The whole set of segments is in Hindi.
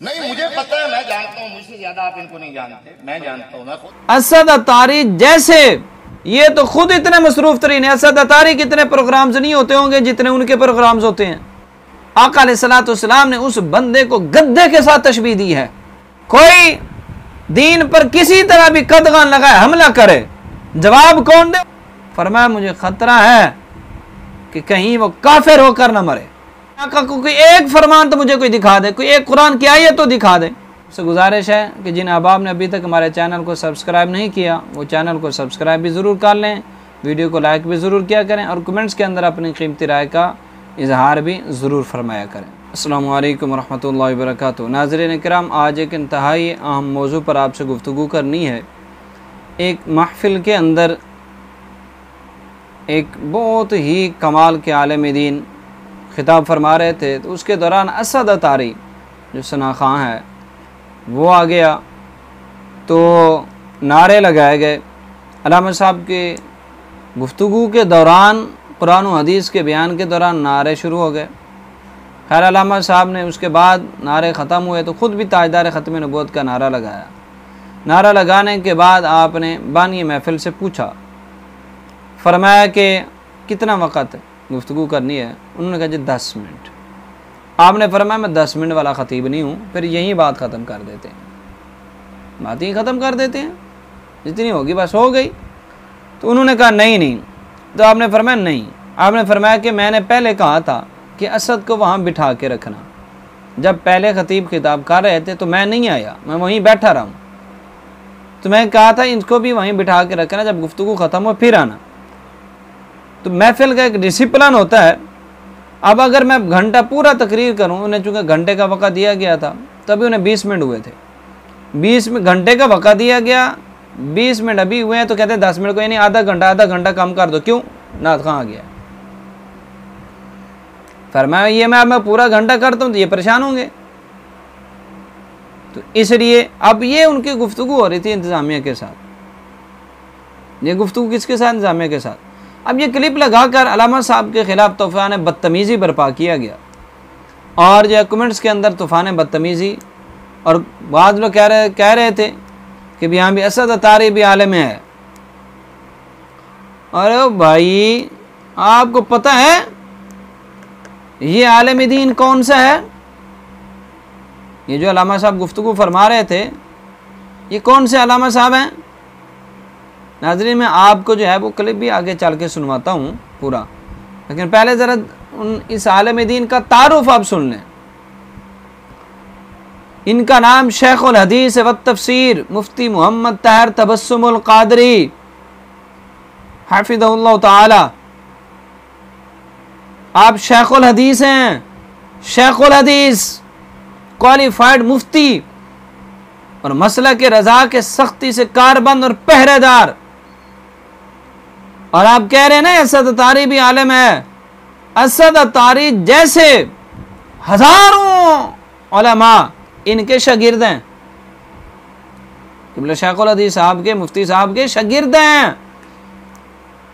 नहीं, मुझे पता है, मैं जानता हूँ, मुझसे ज्यादा आप इनको नहीं जानते, मैं जानता हूँ। मैं खुद असद अतारी जैसे, ये तो खुद इतने मसरूफ तरीन है। असद अतारी कितने प्रोग्राम्स नहीं होते होंगे जितने उनके प्रोग्राम्स होते हैं। आका अलैहिस्सलाम ने उस बंदे को गद्दे के साथ तशबीह दी है। कोई दीन पर किसी तरह भी कदगान लगाए, हमला करे, जवाब कौन दे? फरमाया मुझे खतरा है कि कहीं वो काफिर होकर न मरे। आका को कोई एक फरमान तो मुझे कोई दिखा दे, कोई एक कुरान की आयत तो दिखा दे। उससे गुजारिश है कि जिन अहबाब ने अभी तक हमारे चैनल को सब्सक्राइब नहीं किया वो चैनल को सब्सक्राइब भी ज़रूर कर लें, वीडियो को लाइक भी ज़रूर किया करें और कमेंट्स के अंदर अपनी कीमती राय का इजहार भी ज़रूर फरमाया करें। अस्सलामु अलैकुम रहमतुल्लाहि व बरकातुहू। नाज़रीन किराम, आज एक इंतहाई अहम मौजू पर आपसे गुफ्तगू करनी है। एक महफिल के अंदर एक बहुत ही कमाल के आलिम दीन खिताब फरमा रहे थे, तो उसके दौरान असद अतारी जो सना खां है वो आ गया, तो नारे लगाए गए। अल्लामा साहब के गुफ्तगू के दौरान, कुरान और हदीस के बयान के दौरान नारे शुरू हो गए। खैर अल्लामा साहब ने उसके बाद नारे ख़त्म हुए तो ख़ुद भी ताजदार ख़त्म नबूवत का नारा लगाया। नारा लगाने के बाद आपने बानी महफिल से पूछा, फरमाया कि कितना वक़्त गुफ्तगू करनी है? उन्होंने कहा जी 10 मिनट। आपने फरमाया मैं 10 मिनट वाला ख़तीब नहीं हूँ, फिर यही बात ख़त्म कर देते हैं, बात ही ख़त्म कर देते हैं, जितनी होगी बस हो गई। तो उन्होंने कहा नहीं। तो आपने फरमाया नहीं। आपने फरमाया कि मैंने पहले कहा था कि असद को वहाँ बिठा के रखना। जब पहले ख़तीब खिताब कर रहे थे तो मैं नहीं आया, मैं वहीं बैठा रहा हूँ। तो मैं कहा था इनको भी वहीं बिठा के रखना, जब गुफ्तगू ख़त्म हो फिर आना। तो महफिल का एक डिसिप्लिन होता है। अब अगर मैं घंटा पूरा तकरीर करूं, उन्हें चूँकि घंटे का वक़्त दिया गया था, तभी उन्हें 20 मिनट हुए थे। 20 घंटे का वक़्त दिया गया, 20 मिनट अभी हुए हैं, तो कहते हैं 10 मिनट को, यानी आधा घंटा कम कर दो। क्यों? नात कहाँ गया? फरमाया ये मैं पूरा घंटा करता हूँ तो ये परेशान होंगे। तो इसलिए अब ये उनकी गुफ्तगू हो रही थी इंतज़ामिया के साथ। ये गुफ्तगू किसके साथ? इंतज़ामिया के साथ। अब ये क्लिप लगाकर अल्लामा साहब के ख़िलाफ़ तूफ़ान बदतमीज़ी बर्पा किया गया, और जो कमेंट्स के अंदर तूफ़ान बदतमीज़ी, और बाद लोग कह रहे थे कि भी यहाँ भी असद अतारी भी आलिम है। अरे भाई, आपको पता है ये आलिम दीन कौन सा है? ये जो अल्लामा साहब गुफ्तगू फरमा रहे थे, ये कौन से अल्लामा साहब हैं? नाज़रीन, मैं आपको जो है वो क्लिप भी आगे चल के सुनवाता हूँ पूरा, लेकिन पहले ज़रा इस आलिम दीन का तारुफ आप सुन लें। इनका नाम शेखुल हदीस व तफसीर मुफ्ती मोहम्मद ताहिर तबस्सुमुल क़ादरी हाफिज़हुल्लाह ताला। आप शेखुल हदीस हैं, शेखुल हदीस, क्वालिफाइड मुफ्ती, और मसला के रजा के सख्ती से कारबंद और पहरेदार। और आप कह रहे हैं ना असद अतारी भी आलिम है। असद अतारी जैसे हजारों उलमा इनके शागिर्द हैं। क़िबला शेखुल हदीस साहब के, मुफ्ती साहब के शागिर्द हैं।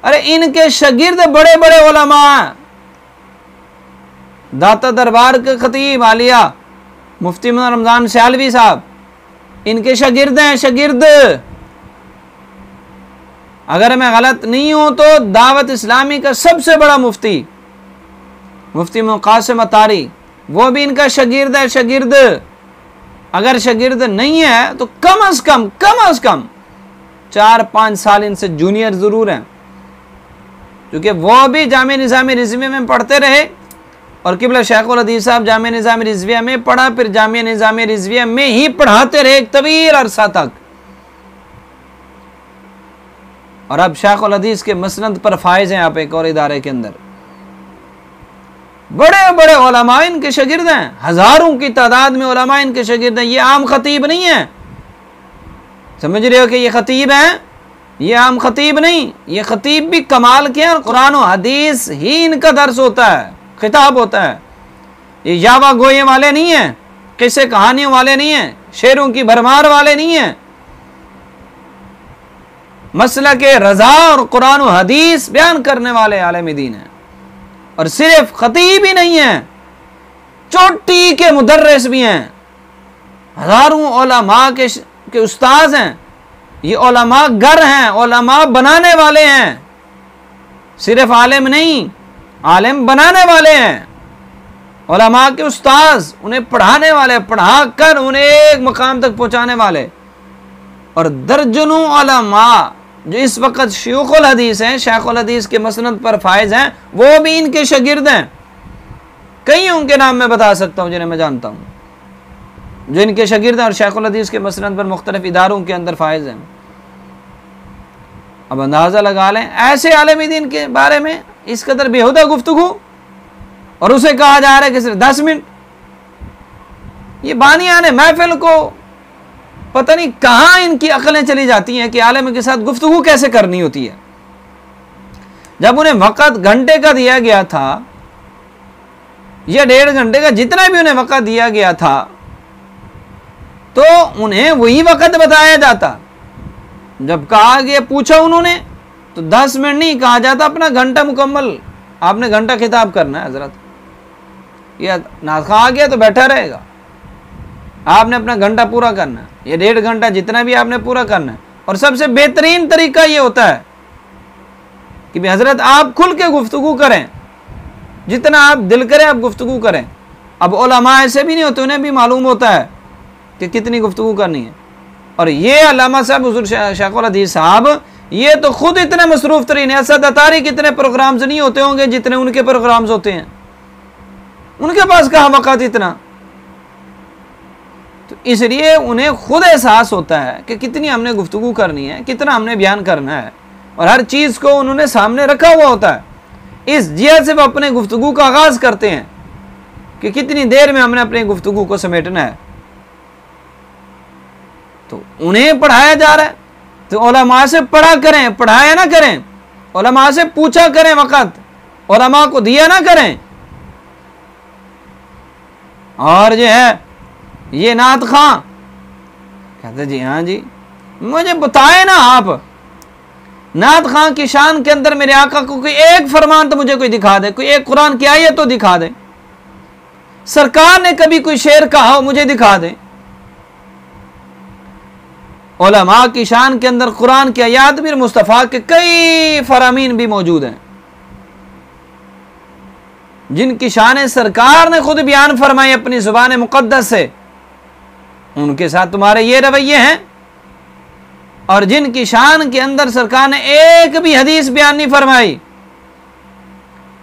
अरे इनके शागिर्द बड़े बड़े उलमा, दाता दरबार के खतीब आलिया मुफ्ती रमज़ान सियालवी साहब, इनके शागिर्द हैं, शागिर्द। अगर मैं गलत नहीं हूं तो दावत इस्लामी का सबसे बड़ा मुफ्ती कासिम अतारी, वो भी इनका शागिर्द है, शागिर्द। अगर शागिर्द नहीं है तो कम अज कम 4-5 साल इनसे जूनियर जरूर हैं, क्योंकि वो भी जामिया निज़ामी रिज़विया में पढ़ते रहे, और क़िबला शेखुल हदीस साहब जामिया निज़ामी रिज़विया में पढ़ा, फिर जामिया निज़ामी रिज़विया में ही पढ़ाते रहे एक तवील अरसा तक। और अब शेखुल हदीस के मसनद पर फाइज हैं आप एक और इदारे के अंदर। बड़े बड़े उलमा इनके शागिर्द हैं, हजारों की तादाद में उलमा इनके शागिर्द हैं। ये आम खतीब नहीं है, समझ रहे हो कि ये खतीब हैं, ये आम खतीब नहीं। ये खतीब भी कमाल के हैं, और कुरान और हदीस ही इनका दर्स होता है, खिताब होता है। ये यावा गोये वाले नहीं हैं, किस्से कहानियों वाले नहीं हैं, शेरों की भरमार वाले नहीं हैं। मसला के रजा और कुरान और हदीस बयान करने वाले आलिम दीन हैं। और सिर्फ खतीब ही नहीं है, चोटी के मुदर्रिस भी हैं। हज़ारों उलमा के उस्ताद हैं, ये उलमा गर हैं, उलमा बनाने वाले हैं, सिर्फ आलिम नहीं, आलिम बनाने वाले हैं, उलमा के उस्ताद, उन्हें पढ़ाने वाले, पढ़ा कर उन्हें एक मकाम तक पहुँचाने वाले। और दर्जनों उलमा जो इस वक्त शयूखुल हदीस हैं, शेखुल हदीस के मसनद पर फायज हैं, वो भी इनके शागिर्द हैं। कई उनके नाम मैं बता सकता हूँ जिन्हें मैं जानता हूँ, जो इनके शागिर्द हैं और शेखुल हदीस के मसनद पर मुख्तलिफ इदारों के अंदर फायज हैं। अब अंदाज़ा लगा लें ऐसे आलिम दीन के बारे में इस कदर बेहुदा गुफ्तगू, और उसे कहा जा रहा है कि सिर्फ 10 मिनट। ये बानियाने महफिल को पता नहीं कहाँ इनकी अकलें चली जाती हैं कि आलिम के साथ गुफ्तगू कैसे करनी होती है। जब उन्हें वक़्त घंटे का दिया गया था या 1.5 घंटे का, जितना भी उन्हें वक़्त दिया गया था, तो उन्हें वही वक़्त बताया जाता। जब कहा गया, पूछा उन्होंने, तो 10 मिनट नहीं कहा जाता, अपना घंटा मुकम्मल, आपने घंटा खिताब करना है हजरत। या नाज़ आ गया तो बैठा रहेगा, आपने अपना घंटा पूरा करना है, ये 1.5 घंटा जितना भी आपने पूरा करना है। और सबसे बेहतरीन तरीका ये होता है कि भाई हजरत आप खुल के गुफ्तगू करें, जितना आप दिल करें आप गुफ्तगू करें। अब उलमा ऐसे भी नहीं होते, उन्हें भी मालूम होता है कि कितनी गुफ्तगू करनी है। और ये अल्लामा साहब हुज़ूर शेखुल हदीस साहब, ये तो खुद इतने मसरूफ़ तरीन है। असद अतारी कितने प्रोग्राम्स नहीं होते होंगे जितने उनके प्रोग्राम्स होते हैं, उनके पास कहाँ वक़्त इतना। तो इसलिए उन्हें खुद एहसास होता है कि कितनी हमने गुफ्तगू करनी है, कितना हमने बयान करना है, और हर चीज़ को उन्होंने सामने रखा हुआ होता है। इस जिया से वो अपने गुफ्तगू का आगाज़ करते हैं कि कितनी देर में हमने अपने गुफ्तगू को समेटना है। तो उन्हें पढ़ाया जा रहा है, तो उलमा से पढ़ा करें, पढ़ाया ना करें, उलमा से पूछा करें, वक़्त उलमा को दिया ना करें। और जो है ये नात खां कहते जी हाँ जी, मुझे बताए ना आप, नात खां की शान के अंदर मेरे आका को कोई एक फरमान तो मुझे कोई दिखा दे, कोई एक कुरान की आयत तो दिखा दे, सरकार ने कभी कोई शेर कहा हो मुझे दिखा दे। उलमा की शान के अंदर कुरान की आयत भी, मुस्तफ़ा के कई फरामीन भी मौजूद हैं जिनकी शान सरकार ने खुद बयान फरमाई अपनी ज़ुबान मुक़द्दस से। उनके साथ तुम्हारे ये रवैये हैं। और जिनकी शान के अंदर सरकार ने एक भी हदीस बयान नहीं फरमाई,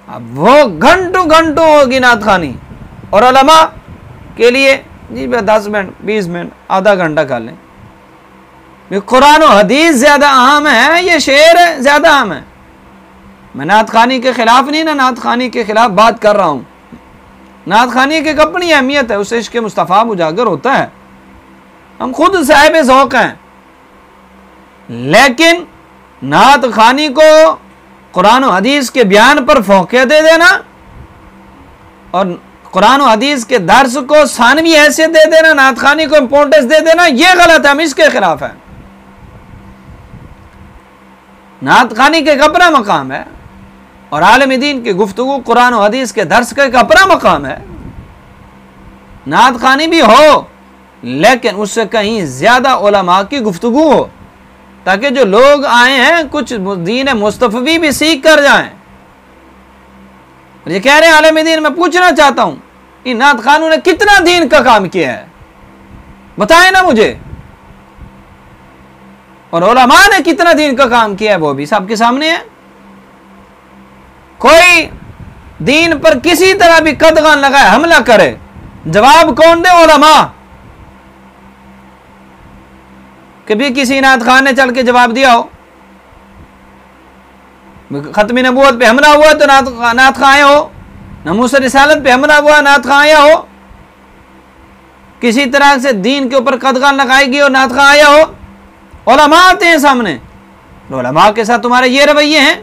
अब वो घंटों घंटों होगी नात खानी। और उलमा के लिए जी 10 मिनट 20 मिनट आधा घंटा कर लें। कुरान और हदीस ज़्यादा अहम है, ये शेर ज़्यादा अहम है। मैं नात खानी के ख़िलाफ़ नहीं, ना नात खानी के ख़िलाफ़ बात कर रहा हूँ। नात खानी की एक अपनी अहमियत है, उससे इश्क़ मुस्तफ़ा उजागर होता है। हम खुद साहिब ज़ौक़ हैं, लेकिन नात खानी को कुरान और हदीस के बयान पर फ़ौक़ियत दे देना और कुरान और हदीस के दर्स को सानवी हैसियत दे देना, नात खानी को इम्पोर्टेंस दे देना, ये गलत है। हम इसके ख़िलाफ़ हैं। नात खानी के एक अपना मकाम है और आलिम दीन की गुफ्तगू कुरान और हदीस के दर्स का एक अपना मकाम है। नात खानी भी हो, लेकिन उससे कहीं ज़्यादा उलमा की गुफ्तगू हो, ताकि जो लोग आए हैं कुछ दीन मुस्तफ़वी भी सीख कर जाएं। ये कह रहे हैं आलिम दीन, मैं पूछना चाहता हूँ इन नात खानों ने कितना दीन का काम किया है, बताएं ना मुझे। और उलमा ने कितना दीन का काम किया है वो भी सबके सामने है। कोई दीन पर किसी तरह भी कदगान लगाए, हमला करे, जवाब कौन दे? उलमा। कभी किसी नात खान ने चल के जवाब दिया हो? खत्म नबूवत पे हमला हुआ तो नात खां आया हो, नमूस रिसालत पे हमला हुआ नात खां आया हो, किसी तरह से दीन के ऊपर कदगान लगाएगी और नात खां आया हो? उलमा आते हैं सामने, उलमा के साथ तुम्हारे ये रवैये हैं।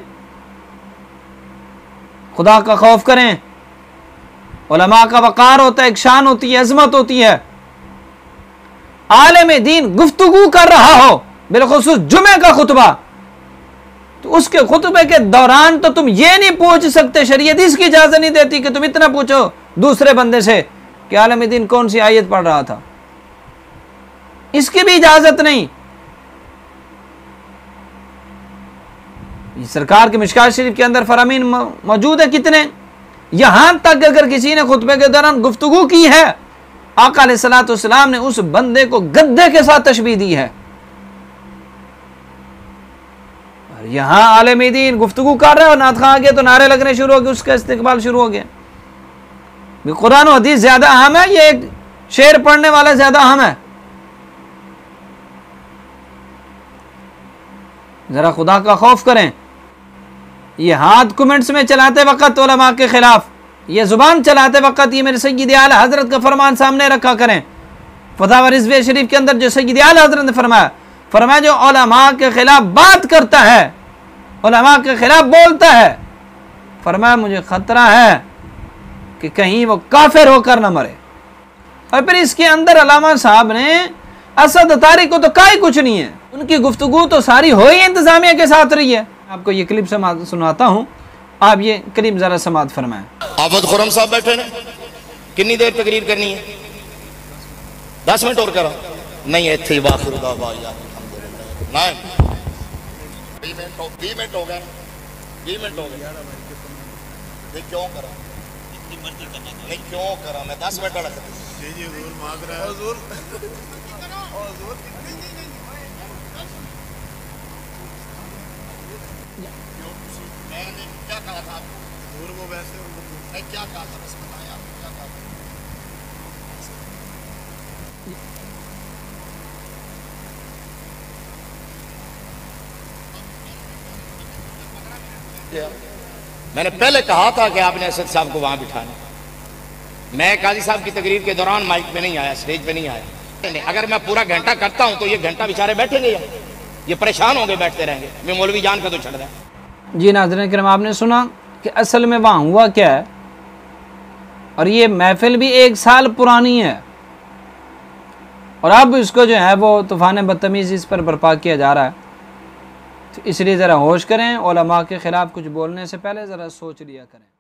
खुदा का खौफ करें। उलमा का वक़ार होता है, एक शान होती है, अज़मत होती है। आलिम दीन गुफ्तगू कर रहा हो, बिलखुसूस जुमे का खुतबा, तो उसके खुतबे के दौरान तो तुम ये नहीं पूछ सकते, शरीयत इसकी इजाज़त नहीं देती कि तुम इतना पूछो दूसरे बंदे से कि आलिम दीन कौन सी आयत पढ़ रहा था। इसकी भी इजाजत नहीं। सरकार के मिशकात शरीफ के अंदर फरामीन मौजूद है कितने, यहां तक अगर किसी ने खुतबे के दौरान गुफ्तगू की है, आका अलैहिस्सलाम ने उस बंदे को गद्दे के साथ तशबीह दी है। और यहां आलिम दीन गुफ्तगू कर रहे हैं और नात खां आ गया तो नारे लगने शुरू हो गए, उसका इस्तेकबाल शुरू हो गया। कुरान और हदीस ज्यादा अहम है, ये एक शेर पढ़ने वाला ज्यादा अहम है? जरा खुदा का खौफ करें। ये हाथ कमेंट्स में चलाते वक्त उलमा के खिलाफ, ये जुबान चलाते वक्त ये मेरे सय्यद आला हजरत का फरमान सामने रखा करें। फतवा रिज़वी शरीफ के अंदर जो सय्यद आला हजरत ने फरमाया जो उलमा के खिलाफ बात करता है, उलमा के खिलाफ बोलता है, फरमाया मुझे खतरा है कि कहीं वो काफिर होकर न मरे। और फिर इसके अंदर अल्लामा साहब ने असद अतारी को तो काई कुछ नहीं है, उनकी गुफ्तगू तो सारी हो ही इंतजामिया के साथ रही है। आपको ये क्लिप सुनाता हूँ, आप ये क्लिप जरा समात फरमाएं। आफत खुरम साहब बैठे ने, कितनी देर तकरीर करनी है? 10 मिनट और करो? नहीं है थे वाखिर नहीं 20 मिनट हो गए, 20 मिनट हो गए। नहीं क्यों करा, नहीं क्यों करा, मैं 10 मिनट रख जी हुजूर मांग रहा है हुजूर। मैंने क्या कहा था आपको? वो वैसे मैं क्या कहा था, बस बताया आपको क्या कहा था? मैंने पहले कहा था कि आपने असद साहब को वहां बिठाना। मैं काजी साहब की तकरीर के दौरान माइक पे नहीं आया, स्टेज पे नहीं आया। अगर मैं पूरा घंटा करता हूं तो ये घंटा बेचारे बैठेंगे, ये परेशान होंगे, बैठते रहेंगे। मैं मौलवी जान का तो छड़ रहा है। जी नाज़रीन किराम, आपने सुना कि असल में वहाँ हुआ क्या है, और ये महफिल भी 1 साल पुरानी है और अब इसको जो है वो तूफ़ान बदतमीज़ी इस पर बर्पा किया जा रहा है। तो इसलिए ज़रा होश करें, उलमा के ख़िलाफ़ कुछ बोलने से पहले ज़रा सोच लिया करें।